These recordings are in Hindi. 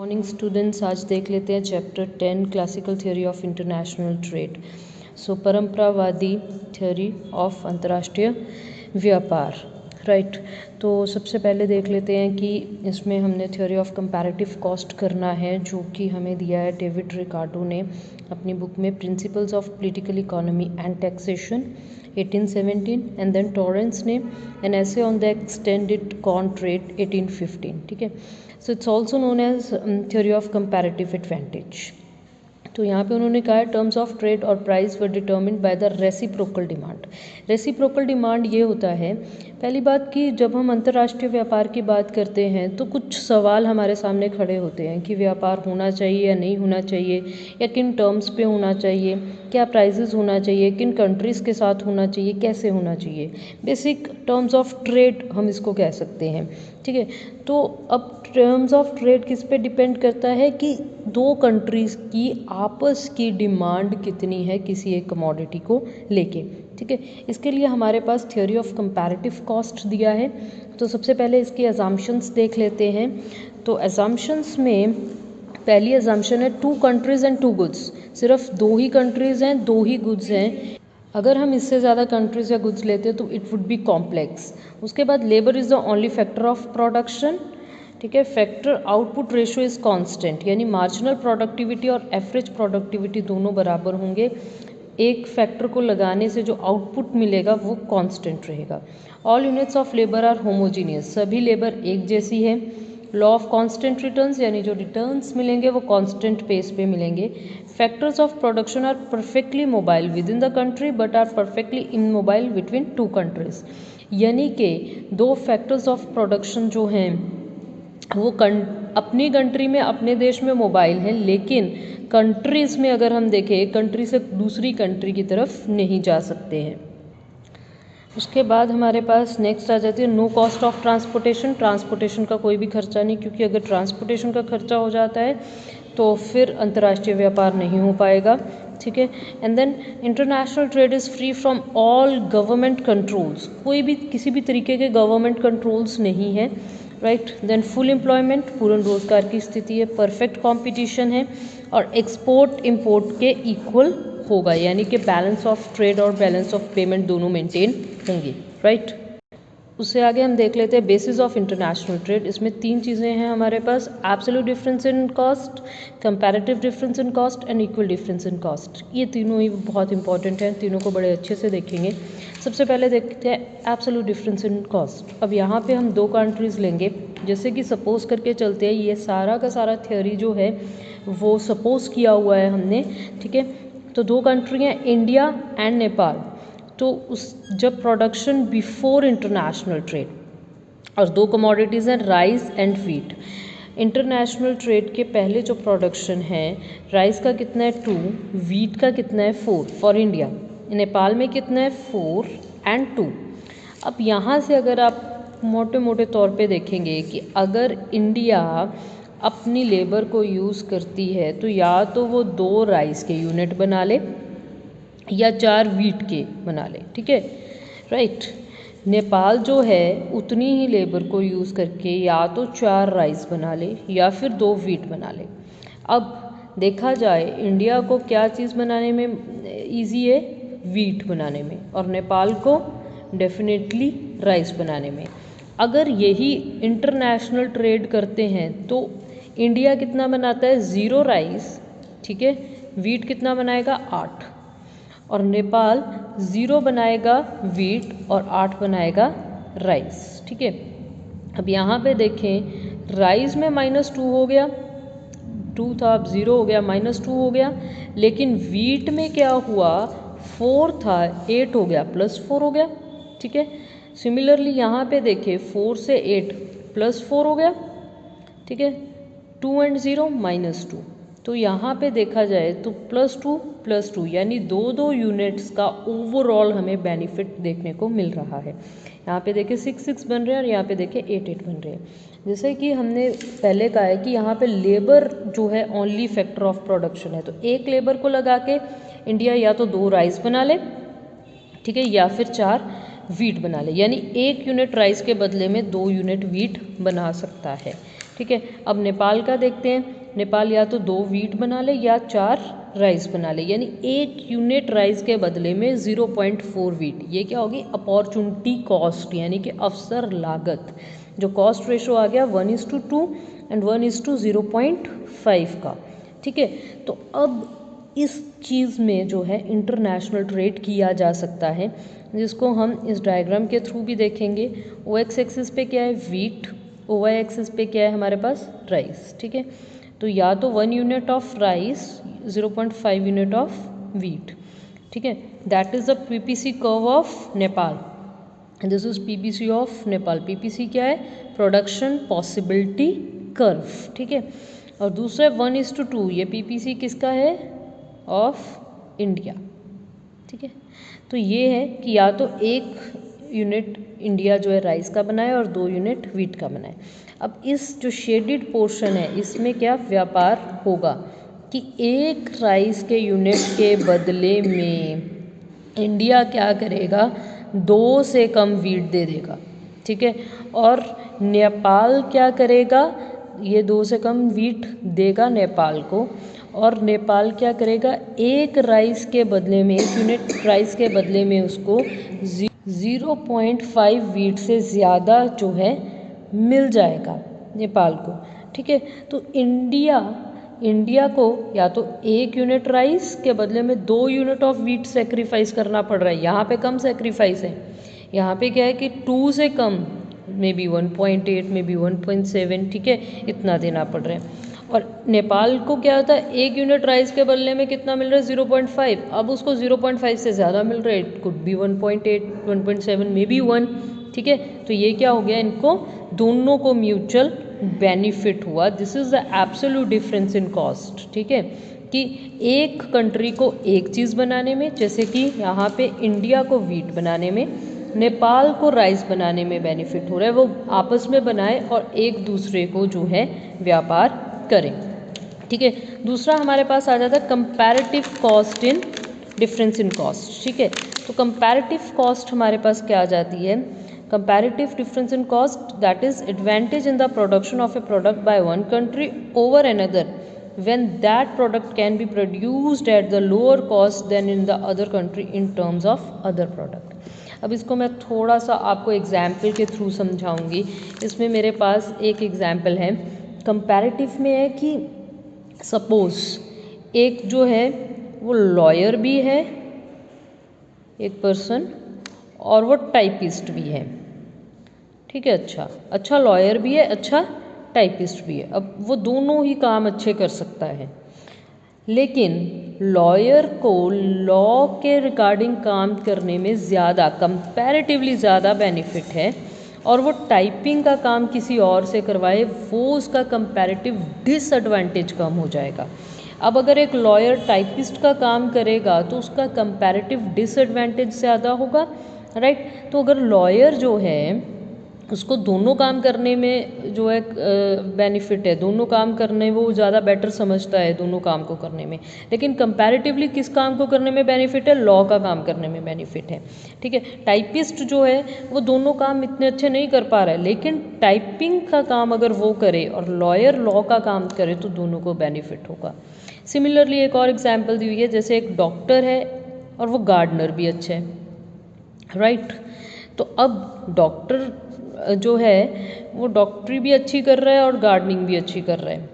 मॉर्निंग स्टूडेंट्स, आज देख लेते हैं chapter 10 classical theory of international trade. परंपरावादी थ्योरी ऑफ अंतर्राष्ट्रीय व्यापार। राइट। तो सबसे पहले देख लेते हैं कि इसमें हमने थ्योरी ऑफ कंपैरेटिव कॉस्ट करना है, जो कि हमें दिया है डेविड रिकार्डो ने अपनी बुक में principles of political economy and taxation 1817, and then Torrens ने an essay on the extended corn trade 1815। ठीक है। So it's also known as theory of comparative advantage. तो यहाँ पे उन्होंने कहा है टर्म्स ऑफ ट्रेड और price were determined by the reciprocal demand. Reciprocal demand ये होता है, पहली बात कि जब हम अंतर्राष्ट्रीय व्यापार की बात करते हैं तो कुछ सवाल हमारे सामने खड़े होते हैं कि व्यापार होना चाहिए या नहीं होना चाहिए, या किन टर्म्स पे होना चाहिए, क्या प्राइजेस होना चाहिए, किन कंट्रीज़ के साथ होना चाहिए, कैसे होना चाहिए। बेसिक टर्म्स ऑफ ट्रेड हम इसको कह सकते हैं। ठीक है। तो अब टर्म्स ऑफ ट्रेड किस पे डिपेंड करता है कि दो कंट्रीज़ की आपस की डिमांड कितनी है किसी एक कमोडिटी को लेके। ठीक है। इसके लिए हमारे पास थ्योरी ऑफ कंपैरेटिव कॉस्ट दिया है। तो सबसे पहले इसकी अजम्पशंस देख लेते हैं। तो अजम्पशंस में पहली अजम्पशन है two countries and two goods. सिर्फ दो ही कंट्रीज़ हैं, दो ही गुड्स हैं। अगर हम इससे ज़्यादा कंट्रीज़ या गुड्स लेते हैं तो इट वुड बी कॉम्प्लेक्स। उसके बाद labour is the only factor of production. ठीक है। Factor output ratio is constant, यानी मार्जिनल प्रोडक्टिविटी और एवरेज प्रोडक्टिविटी दोनों बराबर होंगे। एक फैक्टर को लगाने से जो आउटपुट मिलेगा वो कांस्टेंट रहेगा। All units of labour are homogeneous, सभी लेबर एक जैसी है। लॉ ऑफ कांस्टेंट रिटर्न्स, यानी जो रिटर्न्स मिलेंगे वो कांस्टेंट पेस पे मिलेंगे। Factors of production are perfectly mobile within the country but are perfectly immobile between two countries, यानी कि दो फैक्टर्स ऑफ प्रोडक्शन जो हैं वो अपनी कंट्री में, अपने देश में मोबाइल हैं, लेकिन कंट्रीज़ में अगर हम देखें एक कंट्री से दूसरी कंट्री की तरफ नहीं जा सकते हैं। उसके बाद हमारे पास नेक्स्ट आ जाती है no cost of transportation. Transportation का कोई भी खर्चा नहीं, क्योंकि अगर ट्रांसपोर्टेशन का खर्चा हो जाता है तो फिर अंतर्राष्ट्रीय व्यापार नहीं हो पाएगा। ठीक है। And then international trade is free from all government controls, कोई भी किसी भी तरीके के गवर्नमेंट कंट्रोल्स नहीं है। राइट। देन फुल एम्प्लॉयमेंट, पूर्ण रोजगार की स्थिति है। परफेक्ट कंपटीशन है और एक्सपोर्ट इंपोर्ट के इक्वल होगा, यानी कि बैलेंस ऑफ ट्रेड और बैलेंस ऑफ पेमेंट दोनों मेंटेन होंगे। राइट। उससे आगे हम देख लेते हैं बेसिस ऑफ इंटरनेशनल ट्रेड। इसमें तीन चीज़ें हैं हमारे पास, absolute difference in cost, comparative difference in cost and equal difference in cost. ये तीनों ही बहुत इंपॉर्टेंट हैं, तीनों को बड़े अच्छे से देखेंगे। सबसे पहले देखते हैं एब्सोल्यूट डिफरेंस इन कॉस्ट। अब यहाँ पे हम दो कंट्रीज़ लेंगे, जैसे कि सपोज करके चलते हैं, ये सारा का सारा थ्योरी जो है वो सपोज किया हुआ है हमने। ठीक है। तो दो कंट्री हैं इंडिया एंड नेपाल। तो उस जब प्रोडक्शन बिफोर इंटरनेशनल ट्रेड, और दो कमोडिटीज़ हैं rice and wheat. International trade के पहले जो प्रोडक्शन है, राइस का कितना है 2, व्हीट का कितना है 4 फॉर इंडिया। नेपाल में कितना है 4 एंड 2। अब यहाँ से अगर आप मोटे मोटे तौर पे देखेंगे कि अगर इंडिया अपनी लेबर को यूज़ करती है तो या तो वो 2 राइस के यूनिट बना ले या 4 व्हीट के बना ले। ठीक है। राइट। नेपाल जो है उतनी ही लेबर को यूज़ करके या तो 4 राइस बना ले या फिर 2 व्हीट बना ले। अब देखा जाए इंडिया को क्या चीज़ बनाने में इजी है, व्हीट बनाने में, और नेपाल को डेफिनेटली राइस बनाने में। अगर यही इंटरनेशनल ट्रेड करते हैं तो इंडिया कितना बनाता है 0 राइस। ठीक है। व्हीट कितना बनाएगा 8, और नेपाल 0 बनाएगा व्हीट और 8 बनाएगा राइस। ठीक है। अब यहाँ पे देखें राइस में -2 हो गया, 2 था अब 0 हो गया, -2 हो गया। लेकिन व्हीट में क्या हुआ, 4 था 8 हो गया, +4 हो गया। ठीक है। सिमिलरली यहाँ पे देखें 4 से 8 +4 हो गया। ठीक है। 2 एंड 0 -2। तो यहाँ पे देखा जाए तो +2 यानी दो यूनिट्स का ओवरऑल हमें बेनिफिट देखने को मिल रहा है। यहाँ पे देखें 6 बन रहे हैं और यहाँ पे देखें 8 बन रहे हैं। जैसे कि हमने पहले कहा है कि यहाँ पे लेबर जो है ओनली फैक्टर ऑफ प्रोडक्शन है, तो एक लेबर को लगा के इंडिया या तो 2 राइस बना ले, ठीक है, या फिर 4 व्हीट बना ले, यानी 1 यूनिट राइस के बदले में 2 यूनिट व्हीट बना सकता है। ठीक है। अब नेपाल का देखते हैं। नेपाल या तो 2 वीट बना ले या 4 राइस बना ले, यानी 1 यूनिट राइस के बदले में 0.4 वीट। ये क्या होगी? अपॉर्चुनिटी कॉस्ट, यानी कि अवसर लागत। जो कॉस्ट रेशो आ गया 1:2 एंड 1:0.5 का। ठीक है। तो अब इस चीज़ में जो है इंटरनेशनल ट्रेड किया जा सकता है, जिसको हम इस डायग्राम के थ्रू भी देखेंगे। ओ एक्स एक्सिस पे क्या है? वीट। ओ वाई एक्सिस पे क्या है हमारे पास? राइस। ठीक है। तो या तो 1 unit of rice, 0.5 unit of wheat. ठीक है। That is the PPC curve of Nepal. This is PPC of Nepal. PPC क्या है? Production possibility curve. ठीक है। और दूसरा 1:2, ये पीपीसी किसका है? Of India. ठीक है। तो ये है कि या तो 1 यूनिट इंडिया जो है राइस का बनाए और 2 यूनिट वीट का बनाए। अब इस जो शेडेड पोर्शन है इसमें क्या व्यापार होगा कि 1 राइस के यूनिट के बदले में इंडिया क्या करेगा? 2 से कम वीट दे देगा। ठीक है। और नेपाल क्या करेगा? ये 2 से कम वीट देगा नेपाल को, और नेपाल क्या करेगा? 1 राइस के बदले में, 1 यूनिट राइस के बदले में उसको 0.5 वीट से ज़्यादा जो है मिल जाएगा नेपाल को। ठीक है। तो इंडिया को या तो 1 यूनिट राइस के बदले में 2 यूनिट ऑफ वीट सेक्रीफाइस करना पड़ रहा है। यहाँ पे कम सेक्रीफाइस है, यहाँ पे क्या है कि 2 से कम, मे बी 1.8, मे बी 1.7, ठीक है, इतना देना पड़ रहा है। और नेपाल को क्या होता है? 1 यूनिट राइस के बदले में कितना मिल रहा है? 0.5। अब उसको 0.5 से ज़्यादा मिल रहा है, it could B 1.8, 1.7, may be 1। ठीक है। तो ये क्या हो गया? इनको दोनों को म्यूचुअल बेनिफिट हुआ। This is the absolute difference in cost. ठीक है। कि एक कंट्री को एक चीज़ बनाने में, जैसे कि यहाँ पे इंडिया को वीट बनाने में, नेपाल को राइस बनाने में बेनिफिट हो रहा है। वो आपस में बनाए और एक दूसरे को जो है व्यापार करें। ठीक है। दूसरा हमारे पास आ जाता है comparative cost in difference in cost. ठीक है। तो कंपैरेटिव कॉस्ट हमारे पास क्या आ जाती है? Comparative difference in cost, that is advantage in the production of A product by one country over another when that product can be produced at the lower cost than in the other country in terms of other product। अब इसको मैं थोड़ा सा आपको एग्जाम्पल के थ्रू समझाऊंगी। इसमें मेरे पास एक एग्जाम्पल है, कंपैरेटिव में है कि सपोज एक जो है वो लॉयर भी है, एक पर्सन, और वो टाइपिस्ट भी है। ठीक है। अच्छा लॉयर भी है, अच्छा टाइपिस्ट भी है। अब वो दोनों ही काम अच्छे कर सकता है, लेकिन लॉयर को लॉ के रिगार्डिंग काम करने में ज़्यादा, कंपैरेटिवली ज़्यादा बेनिफिट है, और वो टाइपिंग का काम किसी और से करवाए, वो उसका कंपैरेटिव डिसएडवांटेज कम हो जाएगा। अब अगर एक लॉयर टाइपिस्ट का काम करेगा तो उसका कंपैरेटिव डिसएडवांटेज ज़्यादा होगा, राइट। तो अगर लॉयर जो है उसको दोनों काम करने में जो है बेनिफिट है, दोनों काम करने वो ज़्यादा बेटर समझता है दोनों काम को करने में, लेकिन कंपैरेटिवली किस काम को करने में बेनिफिट है? लॉ का काम करने में बेनिफिट है। ठीक है। टाइपिस्ट जो है वो दोनों काम इतने अच्छे नहीं कर पा रहा है, लेकिन टाइपिंग का काम अगर वो करे और लॉयर लॉ का काम करे तो दोनों को बेनिफिट होगा। सिमिलरली एक और एग्जाम्पल दी हुई है, जैसे एक डॉक्टर है और वो गार्डनर भी अच्छा है, राइट। तो अब डॉक्टर जो है वो डॉक्टरी भी अच्छी कर रहा है और गार्डनिंग भी अच्छी कर रहा है,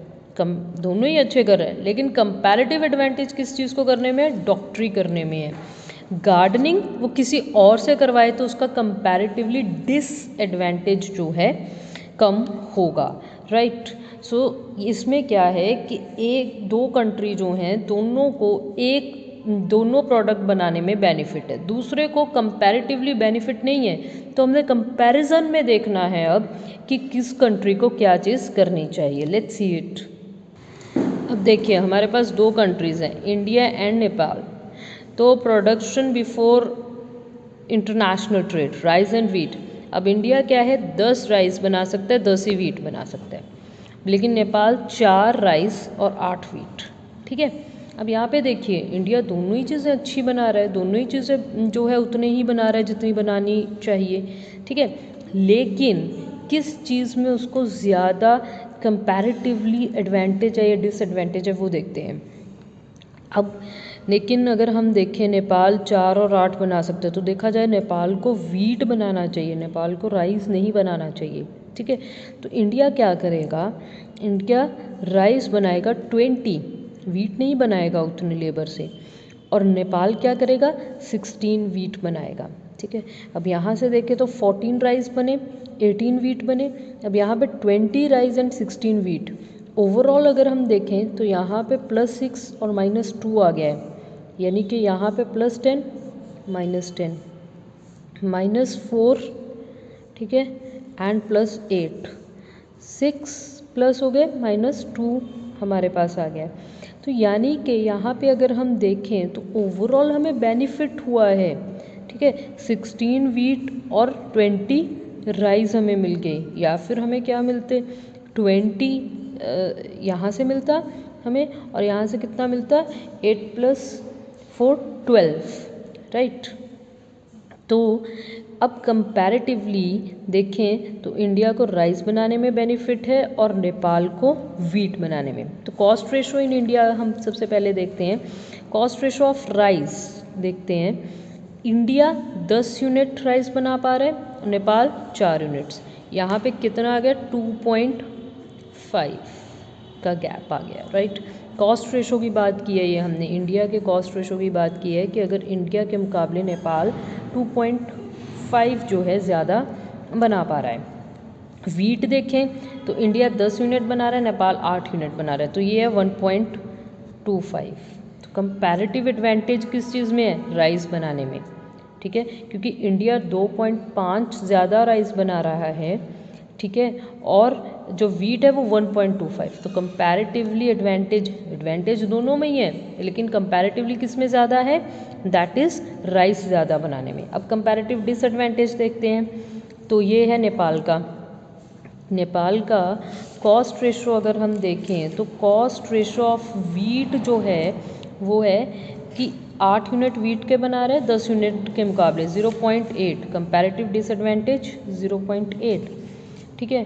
दोनों ही अच्छे कर रहे हैं, लेकिन कंपैरेटिव एडवांटेज किस चीज़ को करने में है? डॉक्टरी करने में है। गार्डनिंग वो किसी और से करवाए तो उसका कंपैरेटिवली डिसएडवांटेज जो है कम होगा, राइट। सो इसमें क्या है कि 1-2 कंट्री जो हैं दोनों प्रोडक्ट बनाने में बेनिफिट है, दूसरे को कंपैरेटिवली बेनिफिट नहीं है। तो हमने कंपैरिजन में देखना है अब कि किस कंट्री को क्या चीज़ करनी चाहिए। Let's see it. अब देखिए हमारे पास 2 कंट्रीज़ हैं, इंडिया एंड नेपाल। तो production before international trade, rice and wheat. अब इंडिया क्या है? 10 राइस बना सकता है, 10 ही वीट बना सकता है, लेकिन नेपाल 4 राइस और 8 वीट। ठीक है। अब यहाँ पे देखिए इंडिया दोनों ही चीज़ें अच्छी बना रहा है, दोनों ही चीज़ें जो है उतने ही बना रहा है जितनी बनानी चाहिए। ठीक है। लेकिन किस चीज़ में उसको ज़्यादा कंपैरेटिवली एडवांटेज है या डिसएडवांटेज है वो देखते हैं। अब लेकिन अगर हम देखें नेपाल 4 और 8 बना सकते हैं, तो देखा जाए नेपाल को वीट बनाना चाहिए, नेपाल को राइस नहीं बनाना चाहिए, ठीक है। तो इंडिया क्या करेगा, इंडिया राइस बनाएगा 20, वीट नहीं बनाएगा उतनी लेबर से, और नेपाल क्या करेगा 16 वीट बनाएगा, ठीक है। अब यहाँ से देखें तो 14 राइस बने, 18 वीट बने। अब यहाँ पे 20 राइस एंड 16 वीट, ओवरऑल अगर हम देखें तो यहाँ पे +6 और -2 आ गया है, यानी कि यहाँ पे +10 -10 -4, ठीक है, एंड +8, 6 प्लस हो गए -2 हमारे पास आ गया। तो यानी कि यहाँ पे अगर हम देखें तो ओवरऑल हमें बेनिफिट हुआ है, ठीक है। 16 वीट और 20 राइस हमें मिल गई, या फिर हमें क्या मिलते 20 यहाँ से मिलता हमें, और यहाँ से कितना मिलता 8 + 4 12, राइट। तो अब कंपैरेटिवली देखें तो इंडिया को राइस बनाने में बेनिफिट है और नेपाल को वीट बनाने में। तो कॉस्ट रेशो इन इंडिया हम सबसे पहले देखते हैं। कॉस्ट रेशो ऑफ राइस देखते हैं, इंडिया 10 यूनिट राइस बना पा रहा है, नेपाल 4 यूनिट्स। यहाँ पे कितना आ गया 2.5 का गैप आ गया, राइट। कॉस्ट रेशो की बात की है ये हमने, इंडिया के कॉस्ट रेशो की बात की है कि अगर इंडिया के मुकाबले नेपाल 2.5 जो है ज़्यादा बना पा रहा है। वीट देखें तो इंडिया 10 यूनिट बना रहा है, नेपाल 8 यूनिट बना रहा है, तो ये है 1.25। तो कंपैरेटिव एडवांटेज किस चीज़ में है, राइस बनाने में, ठीक है, क्योंकि इंडिया 2.5 ज़्यादा राइस बना रहा है, ठीक है, और जो वीट है वो 1.25। तो कंपैरेटिवली एडवांटेज दोनों में ही है, लेकिन कंपैरेटिवली किस में ज़्यादा है, दैट इज़ राइस ज़्यादा बनाने में। अब कंपैरेटिव डिसएडवांटेज देखते हैं, तो ये है नेपाल का। नेपाल का कॉस्ट रेशो अगर हम देखें तो कॉस्ट रेशो ऑफ वीट जो है वो है कि 8 यूनिट वीट के बना रहे हैं 10 यूनिट के मुकाबले 0.8, कंपैरेटिव डिसएडवांटेज 0.8, ठीक है।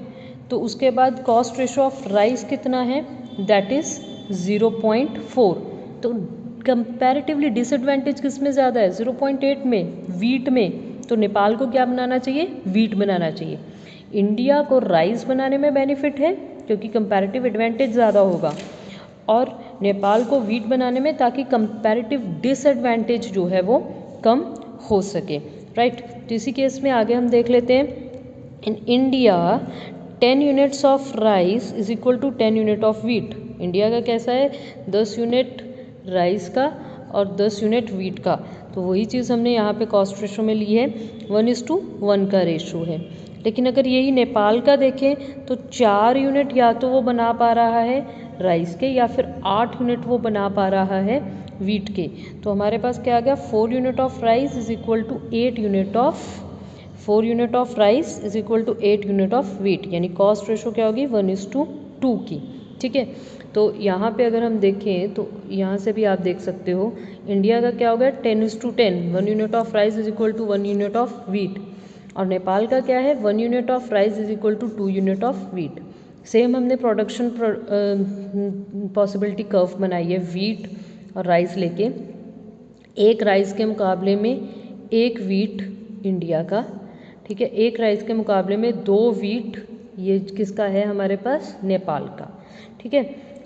तो उसके बाद कॉस्ट रेशो ऑफ राइस कितना है, दैट इज़ 0.4। तो कंपैरेटिवली डिसएडवांटेज किस में ज़्यादा है, 0.8 में, वीट में। तो नेपाल को क्या बनाना चाहिए, वीट बनाना चाहिए। इंडिया को राइस बनाने में बेनिफिट है क्योंकि कंपैरेटिव एडवांटेज ज़्यादा होगा, और नेपाल को वीट बनाने में, ताकि कंपैरेटिव डिसएडवांटेज जो है वो कम हो सके, राइट। तो इसी केस में आगे हम देख लेते हैं, in India 10 units of rice is equal to 10 unit of wheat. India का कैसा है, 10 यूनिट राइस का और 10 यूनिट वीट का। तो वही चीज़ हमने यहाँ पे कॉस्ट रेशो में ली है, 1:1 का रेशो है। लेकिन अगर यही नेपाल का देखें तो 4 यूनिट या तो वो बना पा रहा है राइस के, या फिर 8 यूनिट वो बना पा रहा है वीट के। तो हमारे पास क्या आ गया, 4 unit of rice is equal to 8 unit of 4 unit of rice is equal to 8 unit of wheat, यानी कॉस्ट रेशो क्या होगी 1:2 की, ठीक है। तो यहाँ पे अगर हम देखें तो यहाँ से भी आप देख सकते हो, इंडिया का क्या हो गया 10:10, 1 unit of rice is equal to 1 unit of wheat, और नेपाल का क्या है 1 unit of rice is equal to 2 unit of wheat. Same हमने प्रोडक्शन पॉसिबिलिटी कर्व बनाई है वीट और राइस लेके, एक राइस के मुकाबले में एक वीट इंडिया का, ठीक है, एक राइस के मुकाबले में 2 वीट ये किसका है हमारे पास, नेपाल का, ठीक है।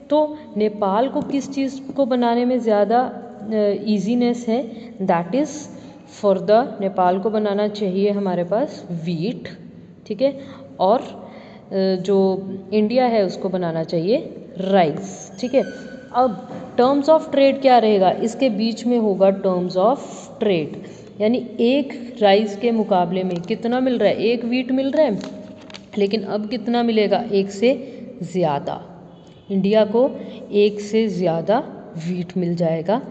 तो नेपाल को किस चीज़ को बनाने में ज़्यादा ईजीनेस है, that is for the Nepal को बनाना चाहिए हमारे पास वीट, ठीक है, और जो इंडिया है उसको बनाना चाहिए राइस, ठीक है। अब टर्म्स ऑफ ट्रेड क्या रहेगा, इसके बीच में होगा टर्म्स ऑफ ट्रेड, यानी एक राइस के मुकाबले में कितना मिल रहा है, एक वीट मिल रहा है, लेकिन अब कितना मिलेगा, एक से ज़्यादा, इंडिया को एक से ज़्यादा वीट मिल जाएगा।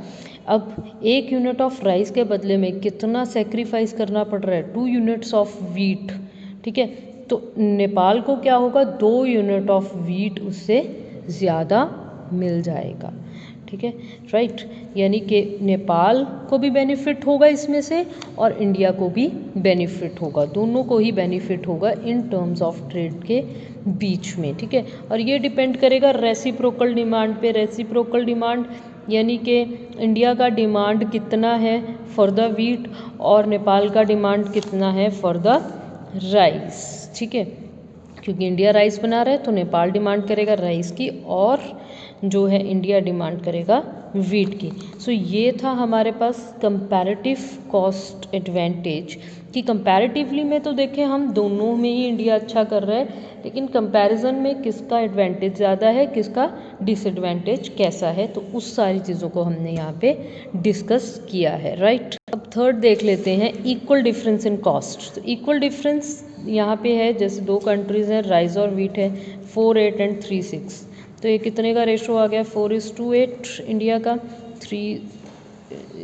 अब 1 यूनिट ऑफ राइस के बदले में कितना सेक्रीफाइस करना पड़ रहा है, 2 यूनिट्स ऑफ वीट, ठीक है। तो नेपाल को क्या होगा, 2 यूनिट ऑफ वीट उससे ज़्यादा मिल जाएगा, ठीक ठीक है, राइट। यानी कि नेपाल को भी बेनिफिट होगा इसमें से और इंडिया को भी बेनिफिट होगा, दोनों को ही बेनिफिट होगा इन टर्म्स ऑफ ट्रेड के बीच में, ठीक है। और ये डिपेंड करेगा रेसिप्रोकल डिमांड पे। रेसिप्रोकल डिमांड यानी कि इंडिया का डिमांड कितना है फॉर द वीट और नेपाल का डिमांड कितना है फॉर द राइस, ठीक है। क्योंकि इंडिया राइस बना रहा है तो नेपाल डिमांड करेगा राइस की और जो है इंडिया डिमांड करेगा वीट की। सो ये था हमारे पास कंपैरेटिव कॉस्ट एडवांटेज कि कंपैरेटिवली में तो देखें हम दोनों में ही इंडिया अच्छा कर रहा है, लेकिन कंपैरिजन में किसका एडवांटेज ज़्यादा है, किसका डिसएडवांटेज कैसा है, तो उस सारी चीज़ों को हमने यहाँ पे डिस्कस किया है, राइट। अब थर्ड देख लेते हैं इक्वल डिफरेंस इन कॉस्ट। तो इक्वल डिफरेंस यहाँ पे है, जैसे दो कंट्रीज़ हैं राइस और वीट है, 4:8 एंड 3:6। तो ये कितने का रेशो आ गया, 4:8 इंडिया का, 3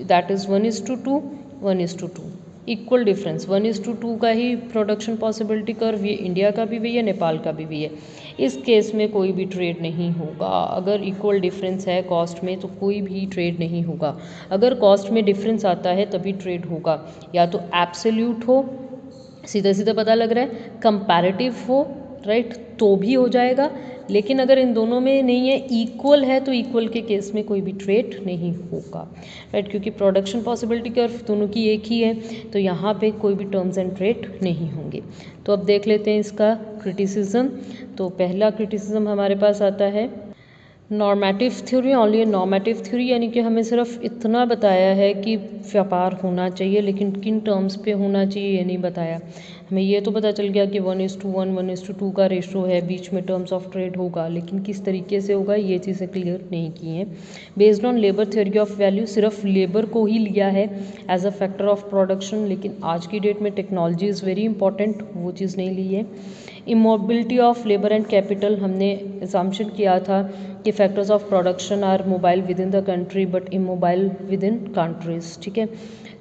दैट इज़ 1:2, 1:2। इक्वल डिफरेंस 1:2 का ही प्रोडक्शन पॉसिबिलिटी कर्व, ये इंडिया का भी वही है, नेपाल का भी वही है। इस केस में कोई भी ट्रेड नहीं होगा। अगर इक्वल डिफरेंस है कॉस्ट में तो कोई भी ट्रेड नहीं होगा। अगर कॉस्ट में डिफरेंस आता है तभी ट्रेड होगा, या तो एब्सोल्यूट हो, सीधा सीधा पता लग रहा है, कंपैरेटिव हो, राइट, तो भी हो जाएगा। लेकिन अगर इन दोनों में नहीं है, इक्वल है, तो इक्वल के केस में कोई भी ट्रेड नहीं होगा, राइट, क्योंकि प्रोडक्शन पॉसिबिलिटी कर्व दोनों की एक ही है, तो यहाँ पे कोई भी टर्म्स एंड ट्रेड नहीं होंगे। तो अब देख लेते हैं इसका क्रिटिसिज्म। तो पहला क्रिटिसिज्म हमारे पास आता है normative theory, only normative theory, यानी कि हमें सिर्फ इतना बताया है कि व्यापार होना चाहिए, लेकिन किन टर्म्स पे होना चाहिए ये नहीं बताया। हमें ये तो पता चल गया कि 1:1, 1:2 का रेशो है, बीच में टर्म्स ऑफ ट्रेड होगा, लेकिन किस तरीके से होगा ये चीज़ें क्लियर नहीं की हैं। Based on labour theory of value, सिर्फ लेबर को ही लिया है as a factor of production, लेकिन आज की डेट में टेक्नोलॉजी इज़ वेरी इंपॉर्टेंट, वो चीज़ नहीं ली है। Immobility of labour and capital, हमने असम्पशन किया था कि factors of production are mobile within the country but immobile within countries, ठीक है।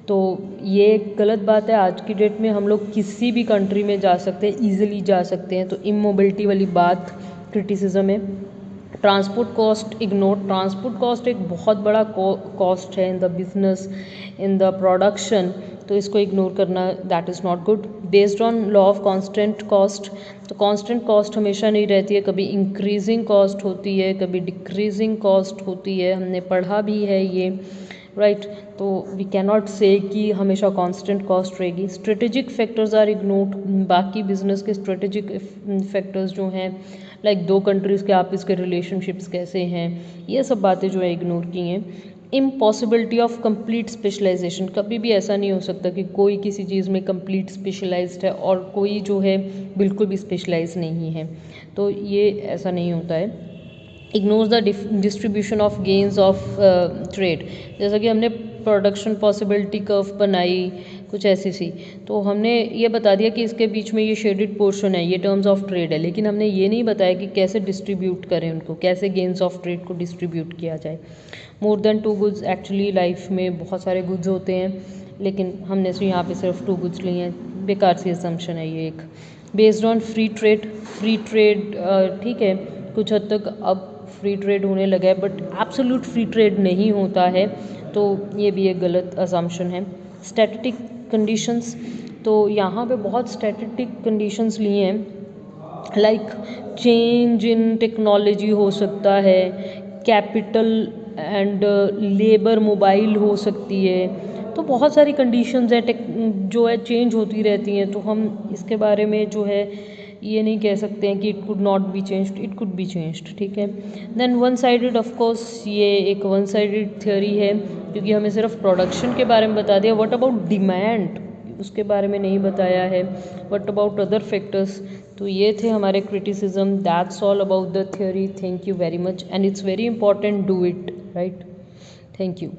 तो ये गलत बात है। आज की डेट में हम लोग किसी भी कंट्री में जा सकते हैं, ईजिली जा सकते हैं, तो इमोबिलिटी वाली बात क्रिटिसिज्म है। Transport cost ignore, transport cost एक बहुत बड़ा कॉस्ट है in the business, in the production, तो इसको इग्नोर करना that is not good. Based on law of constant cost, तो कांस्टेंट कॉस्ट हमेशा नहीं रहती है, कभी इंक्रीजिंग कॉस्ट होती है, कभी डिक्रीजिंग कॉस्ट होती है, हमने पढ़ा भी है ये, राइट। तो वी कैन नॉट से कि हमेशा कांस्टेंट कॉस्ट रहेगी। स्ट्रेटेजिक फैक्टर्स आर इग्नोर्ड, बाकी बिजनेस के स्ट्रेटेजिक फैक्टर्स जो हैं, लाइक दो कंट्रीज़ के आपस के रिलेशनशिप्स कैसे हैं, ये सब बातें जो है इग्नोर की हैं। इम्पॉसिबिलिटी ऑफ कंप्लीट स्पेशलाइजेशन, कभी भी ऐसा नहीं हो सकता कि कोई किसी चीज़ में कंप्लीट स्पेशलाइज्ड है और कोई जो है बिल्कुल भी स्पेशलाइज नहीं है, तो ये ऐसा नहीं होता है। Ignores the distribution of gains of trade, जैसा कि हमने प्रोडक्शन पॉसिबिलिटी कर्व बनाई कुछ ऐसी सी, तो हमने ये बता दिया कि इसके बीच में ये शेडेड पोर्शन है, ये टर्म्स ऑफ ट्रेड है, लेकिन हमने ये नहीं बताया कि कैसे डिस्ट्रीब्यूट करें उनको, कैसे गेन्स ऑफ ट्रेड को डिस्ट्रीब्यूट किया जाए। More than 2 goods, actually life में बहुत सारे गुड्स होते हैं, लेकिन हमने यहाँ पे सिर्फ 2 गुड्स लिए हैं, बेकार सी असम्पशन है ये एक। Based on free trade, free trade ठीक है कुछ हद तक अब फ्री ट्रेड होने लगा है, बट एब्सोल्यूट फ्री ट्रेड नहीं होता है, तो ये भी एक गलत असम्पशन है। स्टैटिक कंडीशंस, तो यहाँ पे बहुत स्टैटिक कंडीशंस लिए हैं, लाइक चेंज इन टेक्नोलॉजी हो सकता है, कैपिटल एंड लेबर मोबाइल हो सकती है, तो बहुत सारी कंडीशंस है जो है चेंज होती रहती हैं, तो हम इसके बारे में जो है ये नहीं कह सकते हैं कि it could not be changed, it could be changed, ठीक है। Then one sided, of course ये एक वन साइडेड थ्योरी है, क्योंकि हमें सिर्फ प्रोडक्शन के बारे में बता दिया, व्हाट अबाउट डिमांड उसके बारे में नहीं बताया है, व्हाट अबाउट अदर फैक्टर्स। तो ये थे हमारे criticism, that's all about the theory. Thank you very much and it's very important, do it, right. Thank you.